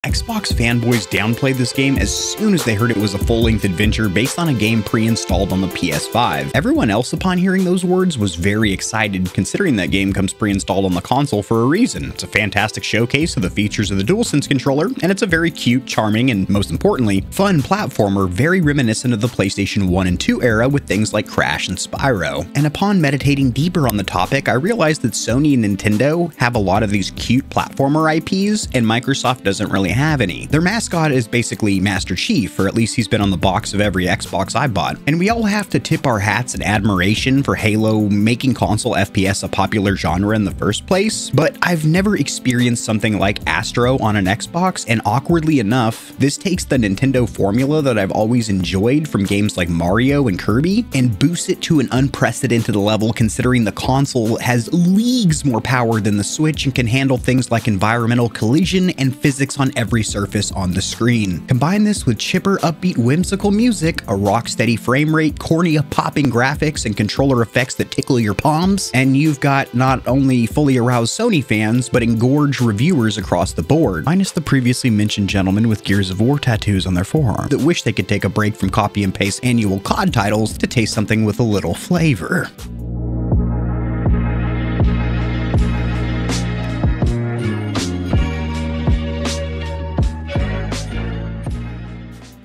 Xbox fanboys downplayed this game as soon as they heard it was a full-length adventure based on a game pre-installed on the PS5. Everyone else, upon hearing those words, was very excited, considering that game comes pre-installed on the console for a reason. It's a fantastic showcase of the features of the DualSense controller, and it's a very cute, charming, and most importantly, fun platformer very reminiscent of the PlayStation 1 and 2 era with things like Crash and Spyro. And upon meditating deeper on the topic, I realized that Sony and Nintendo have a lot of these cute platformer IPs, and Microsoft doesn't really have any. Their mascot is basically Master Chief, or at least he's been on the box of every Xbox I bought. And we all have to tip our hats in admiration for Halo making console FPS a popular genre in the first place, but I've never experienced something like Astro on an Xbox, and awkwardly enough, this takes the Nintendo formula that I've always enjoyed from games like Mario and Kirby and boosts it to an unprecedented level, considering the console has leagues more power than the Switch and can handle things like environmental collision and physics on every surface on the screen. Combine this with chipper, upbeat, whimsical music, a rock-steady frame rate, cornea-popping graphics, and controller effects that tickle your palms, and you've got not only fully aroused Sony fans, but engorged reviewers across the board, minus the previously mentioned gentlemen with Gears of War tattoos on their forearm that wish they could take a break from copy and paste annual COD titles to taste something with a little flavor.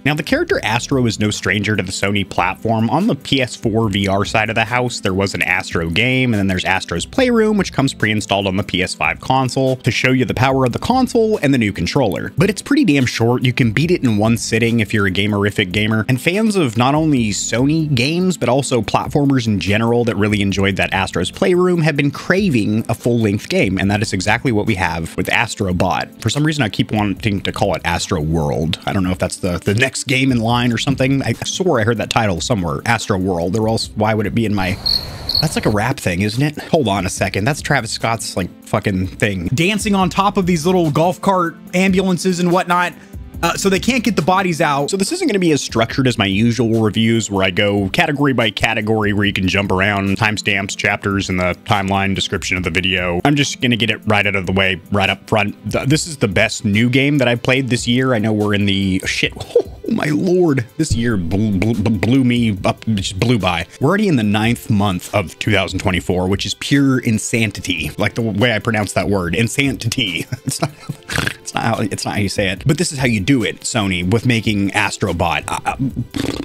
Now, the character Astro is no stranger to the Sony platform. On the PS4 VR side of the house, there was an Astro game, and then there's Astro's Playroom, which comes pre-installed on the PS5 console to show you the power of the console and the new controller. But it's pretty damn short. You can beat it in one sitting if you're a gamerific gamer, and fans of not only Sony games, but also platformers in general that really enjoyed that Astro's Playroom have been craving a full-length game, and that is exactly what we have with Astro Bot. For some reason, I keep wanting to call it Astro World. I don't know if that's the next game in line or something. I swore I heard that title somewhere. Astro World, or else why would it be in my... That's like a rap thing, isn't it? Hold on a second. That's Travis Scott's like fucking thing. Dancing on top of these little golf cart ambulances and whatnot. So they can't get the bodies out. So this isn't going to be as structured as my usual reviews where I go category by category where you can jump around timestamps, chapters, and the timeline description of the video. I'm just going to get it right out of the way, right up front. This is the best new game that I've played this year. I know we're in the shit. Oh my lord, this year blew me up, just blew by. We're already in the 9th month of 2024, which is pure insanity. Like the way I pronounce that word, insanity. It's not how you say it, but this is how you do it, Sony, with making Astrobot.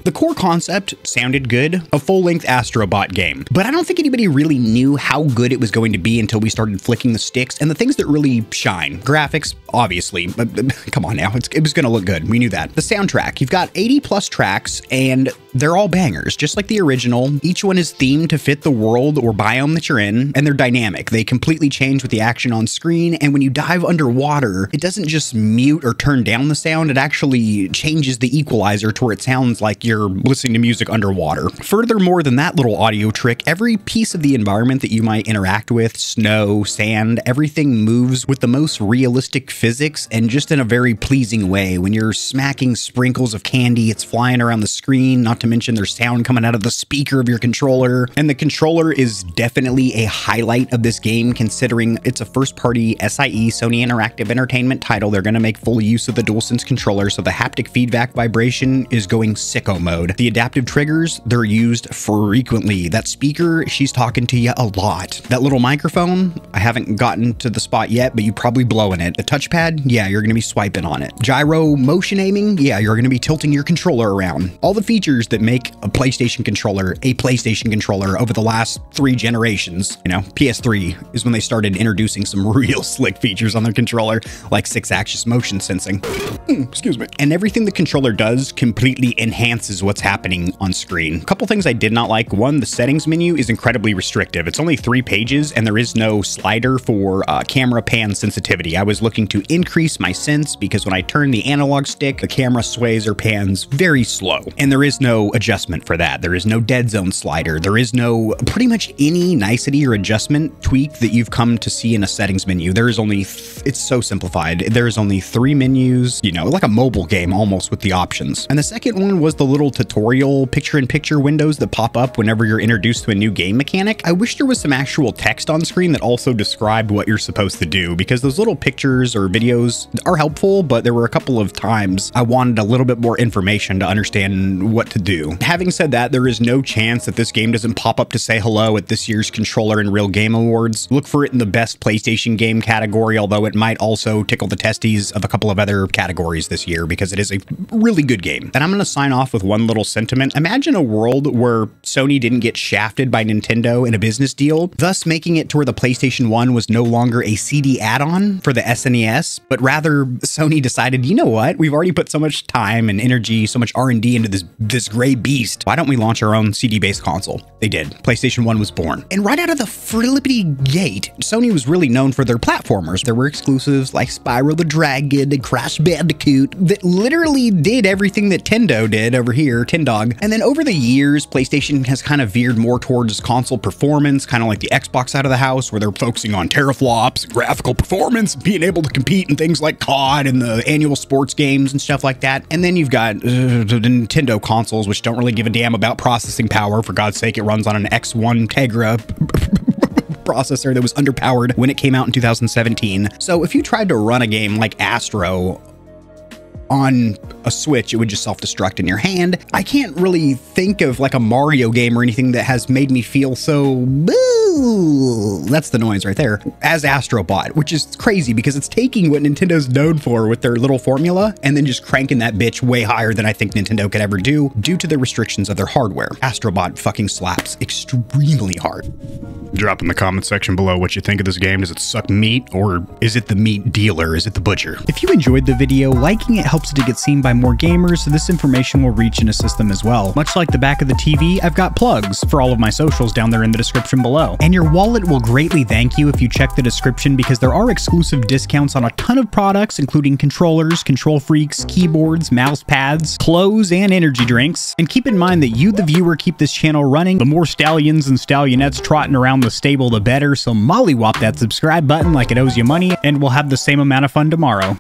The core concept sounded good, a full-length Astrobot game, but I don't think anybody really knew how good it was going to be until we started flicking the sticks and the things that really shine. Graphics, obviously, but come on now, it was gonna look good. We knew that. The soundtrack, you've got 80 plus tracks and they're all bangers, just like the original. Each one is themed to fit the world or biome that you're in, and they're dynamic. They completely change with the action on screen, and when you dive underwater, it doesn't just mute or turn down the sound, it actually changes the equalizer to where it sounds like you're listening to music underwater. Furthermore than that little audio trick, every piece of the environment that you might interact with, snow, sand, everything moves with the most realistic physics and just in a very pleasing way. When you're smacking sprinkles of candy, it's flying around the screen, not to mention there's sound coming out of the speaker of your controller. And the controller is definitely a highlight of this game, considering it's a first-party SIE, Sony Interactive Entertainment title. They're going to make full use of the DualSense controller, so the haptic feedback vibration is going sicko mode. The adaptive triggers, they're used frequently. That speaker, she's talking to you a lot. That little microphone, I haven't gotten to the spot yet, but you probably blowing it. The touchpad, yeah, you're going to be swiping on it. Gyro motion aiming, yeah, you're going to be tilting your controller around. All the features that make a PlayStation controller over the last 3 generations. You know, PS3 is when they started introducing some real slick features on their controller, like 6-axis motion sensing. Excuse me. And everything the controller does completely enhances what's happening on screen. A couple things I did not like. One, the settings menu is incredibly restrictive. It's only 3 pages and there is no slider for camera pan sensitivity. I was looking to increase my sense because when I turn the analog stick, the camera sways or pans very slow. And there is no adjustment for that. There is no dead zone slider. There is no pretty much any nicety or adjustment tweak that you've come to see in a settings menu. There is only, it's so simplified. did. There's only 3 menus, you know, like a mobile game almost with the options. And the second one was the little tutorial picture-in-picture windows that pop up whenever you're introduced to a new game mechanic. I wish there was some actual text on screen that also described what you're supposed to do, because those little pictures or videos are helpful, but there were a couple of times I wanted a little bit more information to understand what to do. Having said that, there is no chance that this game doesn't pop up to say hello at this year's Controller and Real Game Awards. Look for it in the best PlayStation game category, although it might also tickle the testes of a couple of other categories this year, because it is a really good game. And I'm going to sign off with one little sentiment. Imagine a world where Sony didn't get shafted by Nintendo in a business deal, thus making it to where the PlayStation 1 was no longer a CD add-on for the SNES, but rather Sony decided, you know what, we've already put so much time and energy, so much R&D into this gray beast. Why don't we launch our own CD-based console? They did. PlayStation 1 was born. And right out of the flippity gate, Sony was really known for their platformers. There were exclusives like Spyro the Dragon and Crash Bandicoot that literally did everything that Tendo did over here, Tendog. And then over the years, PlayStation has kind of veered more towards console performance, kind of like the Xbox side of the house, where they're focusing on teraflops, graphical performance, being able to compete in things like COD and the annual sports games and stuff like that. And then you've got the Nintendo consoles, which don't really give a damn about processing power. For God's sake, it runs on an X1 Tegra processor that was underpowered when it came out in 2017. So if you tried to run a game like Astro on a Switch, it would just self-destruct in your hand. I can't really think of like a Mario game or anything that has made me feel so boo. That's the noise right there. As Astrobot, which is crazy because it's taking what Nintendo's known for with their little formula and then just cranking that bitch way higher than I think Nintendo could ever do due to the restrictions of their hardware. Astrobot fucking slaps extremely hard. Drop in the comment section below what you think of this game. Does it suck meat, or is it the meat dealer? Is it the butcher? If you enjoyed the video, liking it helps it to get seen by more gamers, so this information will reach and assist them as well. Much like the back of the TV, I've got plugs for all of my socials down there in the description below. And your wallet will greatly thank you if you check the description, because there are exclusive discounts on a ton of products, including controllers, KontrolFreeks, keyboards, mouse pads, clothes, and energy drinks. And keep in mind that you, the viewer, keep this channel running. The more Stallions and Stallionettes trotting around the stable, the better, so mollywop that subscribe button like it owes you money, and we'll have the same amount of fun tomorrow.